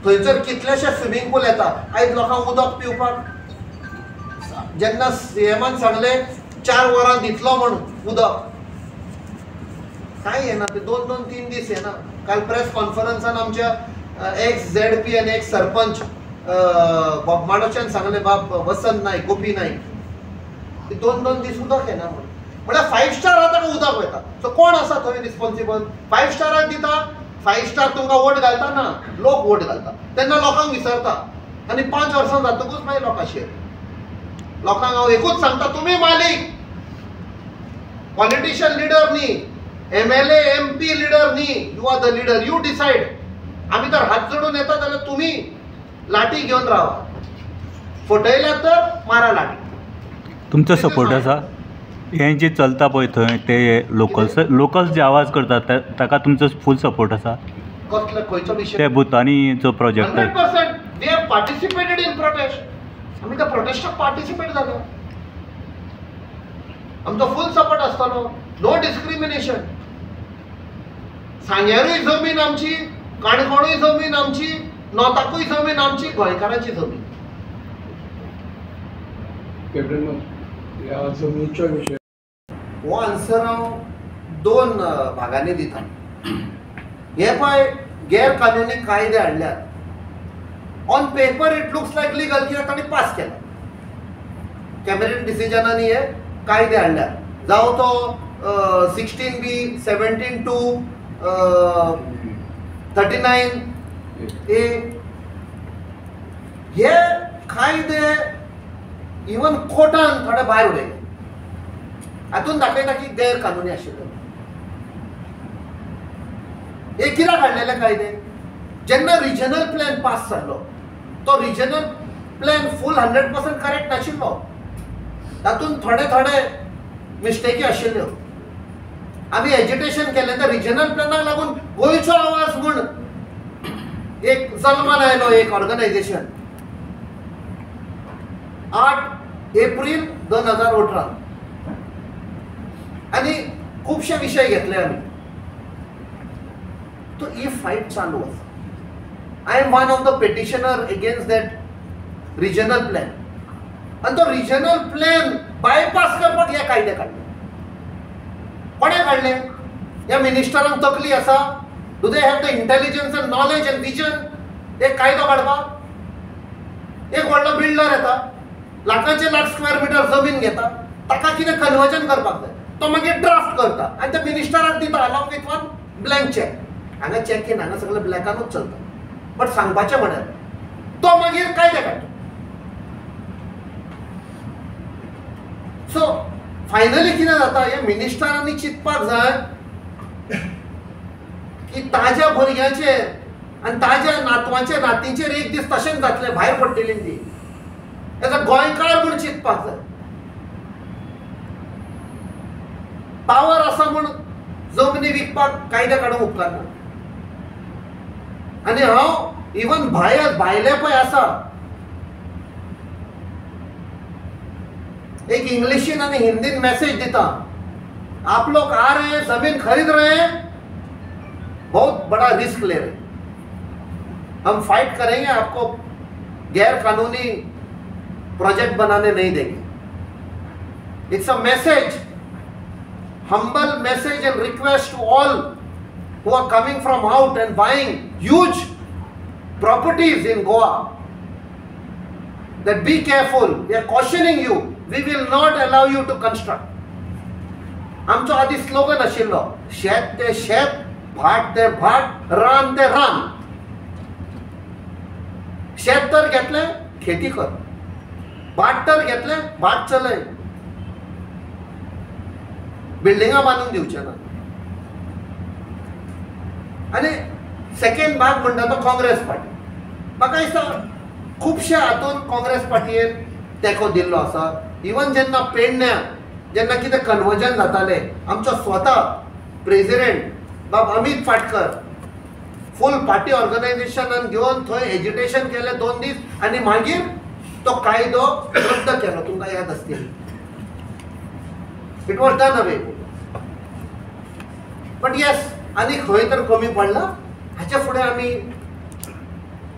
थंयसर कितलेशे स्विमींग पूल येता. आयज लोकांक उदक पिवपाक, जेन्ना सीएमान सांगले 4 वरां दितलो म्हणून उदक, काय येना ते 2-2, 3 दीस येना. काल प्रेस कॉन्फरन्सान आमच्या एक्स ZP आनी एक्स सरपंच बोगमाडोच्यान सांगले, बाब वसंत नायक, गोपी नायक, 2-2 दीस उदक येना म्हणून. म्हळ्यार 5 स्टार ताका उदक वयता. सो कोण आसा थंय रिस्पॉन्सिबल? 5 स्टाराक दिता, 5 स्टार तुमकां वोट घालता ना, लोक वोट घालता. तेन्ना लोकांक विसरता. आनी 5 वर्सां जातकूच मागीर लोकांचेर. लोकांक हांव एकूच सांगता, तुमी मालीक, पॉलिटिशियन लिडर न्ही, MLA MP लिडर न्ही. You are the leader, you decide. आमी तर हात जोडून येता जाल्यार तुमी लाठी घेवन रावा. फटयल्यात तर मारा लाठी. तुमचो सपोर्ट आसा? हें जे चलता पळय थंय ते लोकल्स जे आवाज करतात ताका तुमचो फूल सपोर्ट आसा? कसले खंयचो विशय? ते भुतानी जो project 100% they have participated in protest. आमी त्या प्रोटेस्टाक पार्टिसिपेट जाले. आमचो फूल सपोर्ट आसतलो. No discrimination. सांग्यारूय जमीन आमची, काणकोणूय जमीन आमची, नॉर्थाकूय जमीन आमची, गोंयकारांची जमीन. जमीनच्या विशय हो आन्सर हांव 2 भागांनी दिता. हे पळय गैरकानूनी कायदे हाडल्यात. On paper it looks like legal, कित्याक तांणी पास केला. कॅबिनेट डिसिजनांनी हे कायदे हाडल्यात. जावं तो 16B, 17(2), 39A. हे कायदे इवन कोर्टान थोडे भायर उडयले. हातून दाखयता की गैरकानूनी आशिल्ले. हे कित्याक हाडलेले कायदे? जेन्ना रिजनल प्लॅन पास जाल्लो, तो रिजनल प्लॅन फूल 100% करेक्ट नाशिल्लो. तातूंत थोडे मिस्टेकी आशिल्ल्यो. आमी एजिटेशन केलें. त्या रिजनल प्लॅनाक लागून गोंयचो आवाज म्हूण एक जल्मान आयलो, एक ऑर्गनायझेशन. 8 एप्रील 2018 आनी खुबशे विशय घेतले आमी. तो ही फायट चालू आसा. I am one of the petitioner against that regional plan. आनी तो रिजनल प्लॅन बायपास करपाक हे कायदे काडले. कोणे काडले? ह्या मिनिस्टरांक तकली आसा? Do they have the intelligence and knowledge and vision एक कायदो काडपाक? एक व्हडलो बिल्डर येता, लाखांचे लाख स्क्वेअर मिटर जमीन घेता, ताका कितें कन्वर्जन करपाक जाय, तो मागीर ड्राफ्ट करता आनी त्या मिनिस्टराक दिता along with one blank cheque. हांगा चॅक इन, हांगा सगळें ब्लॅकानूच चलता. बट सांगपाचें म्हळ्यार तो मागीर कायदे काडटा. सो फायनली कितें जाता, हे मिनिस्टरांनी चिंतपाक जाय की ताज्या भुरग्याचेर आनी ताज्या नातवांचे नातींचेर एक दीस तशेंच जातलें, भायर पडटलीं ती. एज अ गोंयकार म्हूण चिंतपाक जाय. पावर आसा म्हूण जमनी विकपाक कायदे काडूंक उपकारना. आनी हांव इवन भायले पळय आसा, एक इंग्लिशीन आनी हिंदीन मेसेज दिता, आप लोग आ रहे हैं, जमीन खरीद रहे हैं, बहुत बड़ा रिस्क ले रहे हैं. हम फाइट करेंगे, आपको गैर कानूनी प्रोजेक्ट बनाने नहीं देंगे। It's a message, humble message and request to all who are coming from out and buying huge properties in Goa that be careful. We are cautioning you. We will not allow you to construct. आमचो आधी slogan आशिल्लो, शेत ते शेत, भाट ते भाट, रान ते रान. शेत तर घेतले, खेती कर. भाट तर घेतले, भाट चलय. बिल्डिंगा बांधून दिवचे ना. आणि सेकंड भाग म्हणटा तो काँग्रेस पार्टी. म्हाका दिसता खुबशे हातून काँग्रेस पार्टीन तेंको दिल्लो आसा. इवन जेन्ना पेडण्या जेन्ना कितें कन्वर्जन जाताले, आमचो स्वता प्रेसिडेंट बाब अमित फाटकर फूल पार्टी ऑर्गनायझेशनान घेवन थंय एजिटेशन केलें 2 दीस आनी मागीर तो कायदो रद्द केलो. तुमकां याद आसतली. It was done away. But yes, आनी खंय तर कमी पडला. हाचे फुडें आमी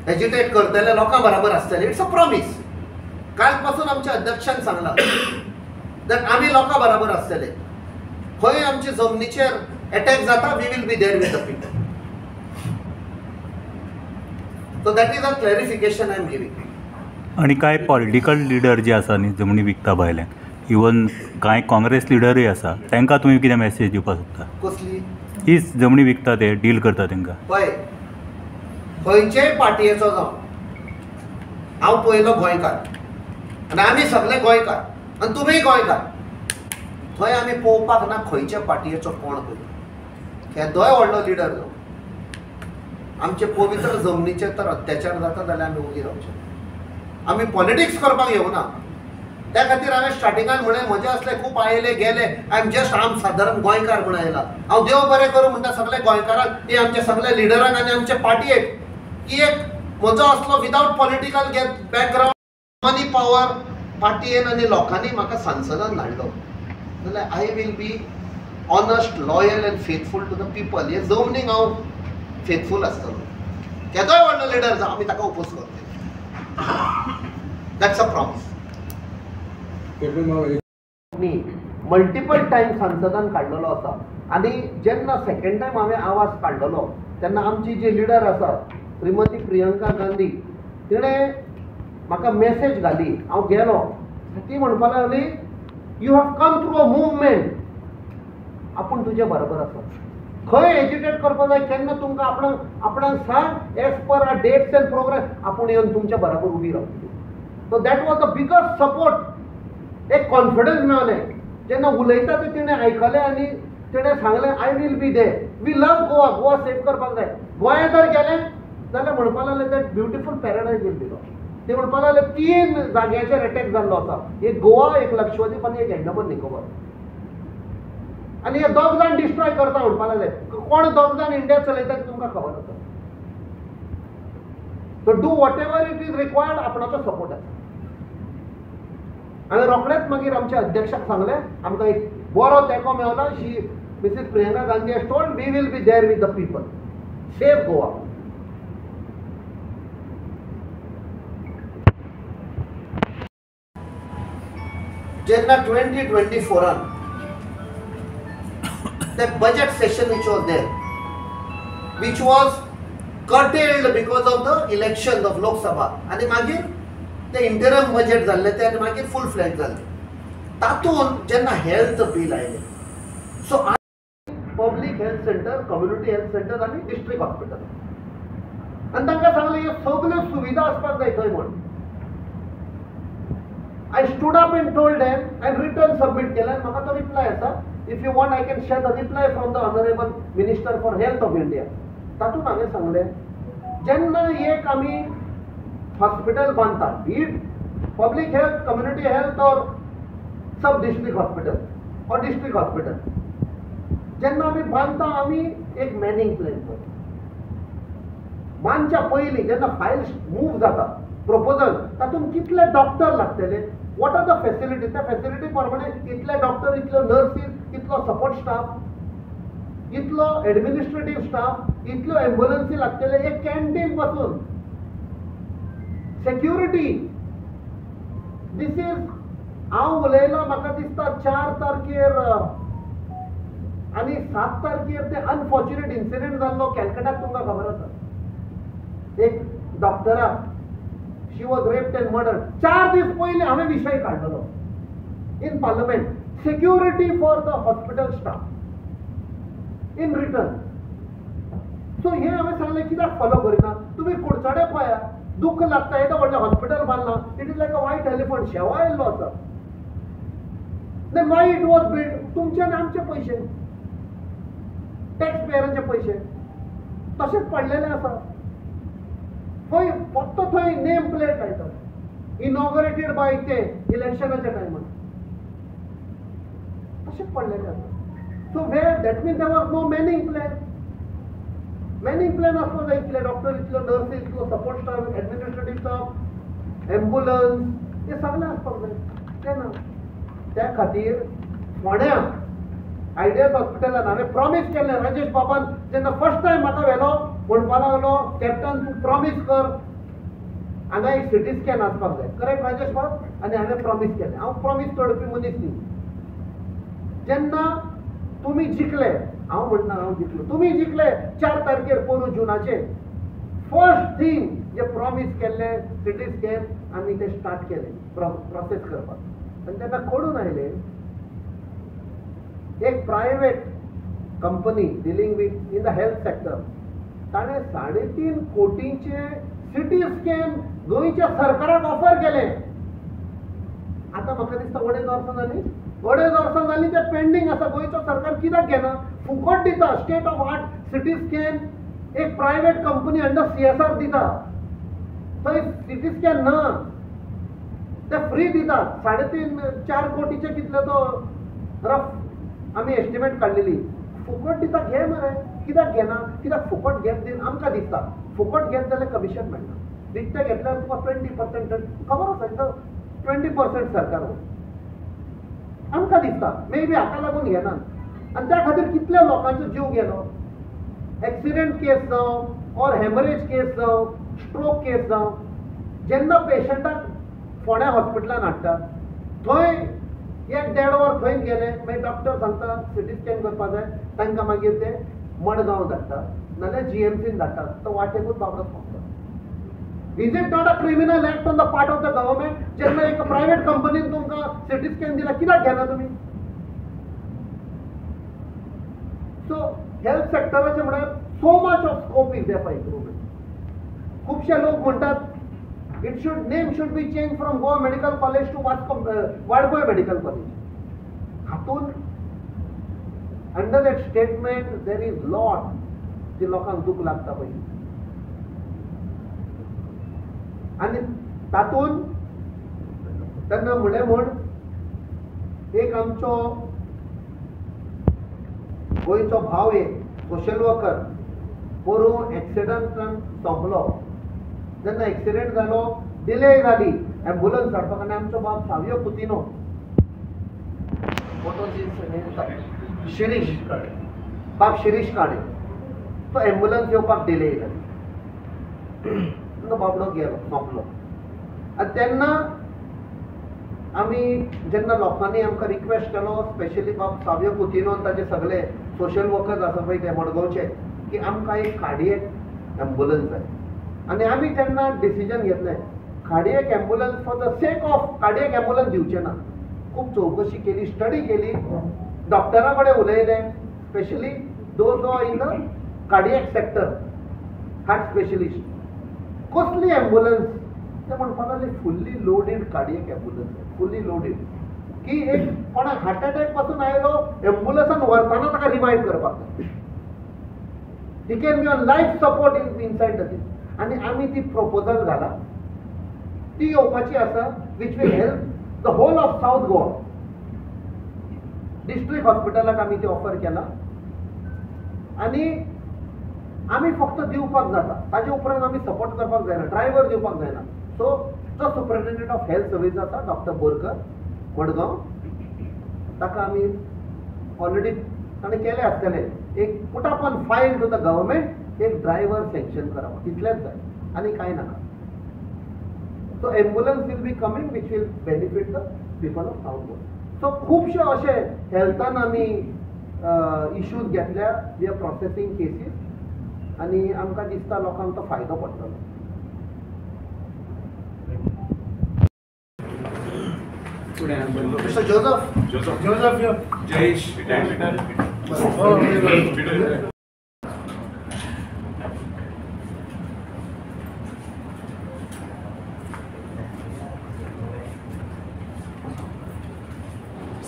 एजिटेट करतले, लोकां बरोबर आसतले. It's a promise. काल पासून आमच्या अध्यक्षान सांगला दॅट आमी लोकां बरोबर आसतले. खंय आमचे जमनीचेर अटॅक जाता, we will be there with the people. So that is a clarification I am giving. आणि कांय पॉलिटिकल लिडर जे आसा न्ही जमनी विकता भायल्यान, इवन कांय काँग्रेस लिडरूय आसा, तांकां तुमी कितें मॅसेज दिवपाक सोदता? कसली? हीच जमनी विकता ते डील करता तांकां. पळय, खंयचेय पार्टयेचो जावं, हांव पयलो गोंयकार आनी आमी सगळे गोंयकार आनी तुमीय गोंयकार. थंय आमी पळोवपाक ना खंयच्या पार्टयेचो कोण पळय. केदोय व्हडलो लिडर जावं, आमचे पवित्र जमनीचेर तर अत्याचार जाता जाल्यार आमी उगी रावचे. आमी पॉलिटिक्स करपाक येवना. त्या खातीर हांवें स्टार्टिंगान म्हळें म्हजे असले खूब आयले गेले. आय एम जस्ट आम सादारण गोंयकार म्हूण आयला. हांव देव बरें करूं म्हणटा सगळे गोंयकारांक, हे आमचे सगळे लिडरांक आनी आमचे पार्टयेक की एक म्हजो असलो without political background, money power पार्टयेन आनी लोकांनी म्हाका संसदान धाडलो जाल्यार I will be honest, loyal and faithful to the people. हे जमनीक हांव फेथफूल आसतलो. केदोय व्हडलो लिडर जावं, आमी ताका ओपोज करतले. That's a promise. Multiple time संसदान काडलेलो आसा. आनी जेन्ना सेकंड टायम हांवें आवाज काडलेलो तेन्ना आमची जी लिडर आसा श्रीमती प्रियंका गांधी, तिणें म्हाका मॅसेज घाली. हांव गेलो, ती म्हणपाक लागली, you have come through a movement, आपूण तुजे बरोबर आसा. खंय एज्युकेट करपाक जाय केन्ना तुमकां आपणाक सांग, as per our dates and programme आपूण येवन तुमच्या बरोबर उबी रावतली. So that was the biggest support. एक कॉन्फिडन्स मेळ्ळें. जेन्ना उलयता ते तिणें आयकलें आनी तिणें सांगलें, I will be there. We love Goa. Goa save करपाक जाय. गोंया जर गेलें जाल्यार म्हणपाक लागलें that beautiful paradise will be lost. ते म्हणपाक लागले 3 जाग्याचेर अटॅक जाल्लो आसा. एक गोवा, एक लक्षद्वीप आनी एक अंदमान निकोबार. आनी हे 2 जाण डिस्ट्रॉय करता म्हणपाक लागले. कोण 2 जाण इंडिया चलयता तें तुमकां खबर आसा. So do whatever it is required. आपणाचो सपोर्ट आसा. हांवें रोखडेंच मागीर आमच्या अध्यक्षाक सांगलें, आमकां एक बरो तेंको मेळना. She Mrs Priyanka Gandhi has told we will be there with the people. Save Goa. जेन्ना 2024 the budget session which was there, which was curtailed because of the elections of Lok Sabha, आणि मागीर ते इंटरम बजेट जाल्ले ते आनी मागीर फूल फ्लॅट जाल्ले. तातूंत जेन्ना हेल्थ बील आयलें, so public health centre, community health centre आनी डिस्ट्रिक्ट हॉस्पिटल, आनी तांकां सांगलें ह्यो सगल्यो सुविधा आसपाक जाय थंय म्हण. I stood up and told them and written submit केला. म्हाका तो रिप्लाय आसा. If you want I can share the reply from the Honorable Minister for Health of India. तातूंत हांवें सांगलें जेन्ना एक आमी हॉस्पिटल बांदता, पब्लीक हेल्थ, कम्युनिटी हेल्थ और सब डिस्ट्रिक्ट हॉस्पिटल और डिस्ट्रिक्ट हॉस्पिटल, जेन्ना आमी बांदता आमी एक मॅनिंग प्लॅन करता. बांदच्या पयलीं जेन्ना फायल मूव जाता प्रपोजल, तातूंत कितले डॉक्टर लागतले, वॉट आर द फॅसिलिटी, त्या फॅसिलिटी प्रमाणे इतले डॉक्टर, इतले नर्सीस, इतलो सपोर्ट स्टाफ, इतलो एडमिनिस्ट्रेटिव्ह स्टाफ, इतल्यो एम्ब्युलन्सी लागतले, एक कॅन्टीन पासून सेक्युरिटी दीस इज हांव उलयलां म्हाका दिसता 4 तारखेर आनी 7 तारखेर ते अनफॉर्च्युनेट इन्सिडेंट जाल्लो कॅलकटाक तुमकां खबर आसा एक डॉक्टराक she was raped and murder 4 दीस पयलीं हांवें विशय काडलेलो in parliament security for the hospital staff in return. So हे हांवें सांगलें कित्याक फॉलो करिना तुमी कुडचडे पळया दुख लागता एका व्हडलें हॉस्पिटल बांदलां it is like a white elephant शेवा येयल्लो आसा then why it was build तुमचे आनी आमचे पयशे टॅक्स पेयरांचे पयशे तशेंच पडलेले आसा खंय फक्त थंय नेम प्लेट लायतात इनॉग्रेटेड बाय ते इलेक्शनाच्या टायमार तशेंच पडलेले आसा so where that means there was no manning plan आसलो जाय इतले डॉक्टर इतलो नर्स इतलो support staff administrative staff ambulance हे सगळें आसपाक जाय तें ना त्या खातीर फोंड्यां आयडियस हॉस्पिटलान हांवें प्रॉमीस केल्लें राजेश बाबान जेन्ना फर्स्ट टायम म्हाका व्हेलो म्हणपा लागलो कॅप्टन तूं प्रॉमीस कर हांगा एक सिटी स्कॅन आसपाक जाय करेक्ट राजेश बाब आनी हांवें प्रॉमीस केलें हांव प्रॉमीस तोडपी मनीस न्ही जेन्ना तुमी जिखले हांव म्हणना हांव जिखलो तुमी जिखले 4 तारखेर पोरू जुनाचेर फर्स्ट थींग जे प्रॉमीस केल्ले सिटी स्कॅन आमी ते स्टार्ट केले प्रोसेस करपाक आनी तेन्ना कळून आयले एक private company dealing with in the health sector ताणें 3.5 कोटींचे सिटी स्कॅन गोंयच्या सरकाराक ऑफर केले आतां म्हाका दिसता वडे दर्शन जाली ते पेंडींग आसा गोंयचो सरकार कित्याक घेना फुकट दिता state of art CT scan एक प्रायवेट कंपनी अंडर CSR दिता थंय सिटी स्कॅन ना ते फ्री दितात 3.5-4 कोटीचे कितले तो रफ आमी एस्टिमेट काडलेली फुकट दिता घे मरे कित्याक घेना कित्याक फुकट घेत दिन आमकां दिसता फुकट घेत जाल्यार कमिशन मेळना विकते घेतल्यार तुका 20% खबर आसा 20% सरकार आमकां दिसता मे बी हाका लागून घेना आनी त्या खातीर कितल्या लोकांचो जीव गेलो एक्सिडेंट केस जावं ऑर हेमरेज केस जावं स्ट्रोक केस जावं जेन्ना पेशंटाक फोंड्या हॉस्पिटलान हाडटा थंय 1-1.5 वर थंय गेले मागीर डॉक्टर सांगता सिटी स्कॅन करपा जाय तांकां मागीर ते मडगांव धाडटा नाल्यार GMCन धाडटा तो वाटेकूच बाबडो पावता is it not a criminal act on the part of the government जेन्ना एक प्रायवेट कंपनीन तुमकां सिटी स्कॅन दिला कित्याक घेना तुमी सो हेल्थ सेक्टराचे म्हळ्यार so much of scope is there for improvement खुबशे लोक म्हणटात name should be changed from Goa Medical College to Vadgoy Medical College हातून under that statement there is lot जे लोकांक दुख लागता पळय आनी तातून तेन्ना म्हळें म्हण एक आमचो गोंयचो भाव एक सोशल वर्कर पोरू एक्सिडंटान सोंपलो जेन्ना एक्सिडेंट जालो डिले जाली एम्बुलन्स हाडपाक आनी आमचो बाब सावयो पुतिनो शिरीश बाब शिरीश काडे तो एम्बुलन्स येवपाक डिले जाली बाबडो गेलो सोंपलो आनी तेन्ना आमी जेन्ना लोकांनी आमकां रिक्वेस्ट केलो स्पेशली बाब सावयो पुतिनो ताचे सगळे सोशल वर्कर्स आसा पळय ते मडगांवचे की आमकां एक कार्डियक एम्बुलन्स जाय आनी आमी तेन्ना डिसिजन घेतलें cardiac ambulance for the sake of cardiac ambulance दिवचे ना खूब चौकशी केली स्टडी केली डॉक्टरा कडेन उलयलें specially those in the cardiac sector heart specialist कसली एम्बुलन्स ते म्हणपाक लागले fully loaded cardiac ambulance fully loaded की एक कोणाक हार्ट अटॅक पासून आयलो एम्बुलन्सान व्हरताना ताका रिवायव करपाक he can be on life support inside the thing आनी आमी ती प्रपोजल घाला ती येवपाची आसा which will help the whole of south Goa district हॉस्पिटलाक आमी ती ऑफर केला आनी आमी फक्त दिवपाक जाता ताजे उपरांत आमी सपोर्ट करपाक जायना ड्रायव्हर दिवपाक जायना सो जो सुपरिटेंडंट ऑफ हेल्थ सर्वीस आसा डॉक्टर बोरकर मडगांव ताका आमी ऑलरेडी ताणें केले आसतले एक put up on file to the government एक ड्रायव्हर सँक्शन करप तितलेंच जाय आनी कांय नाका so ambulance will be coming which will benefit the people of south Goa. So खुबशे अशे हेल्थान आमी इश्यूज घेतल्या, वी आर प्रोसेसींग केसीस आनी आमकां दिसता लोकांक तो फायदो पडटलो. Mister Joseph. Joseph yo. Jayesh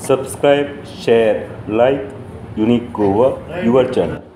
Subscribe, share, like Unique Goa, your channel.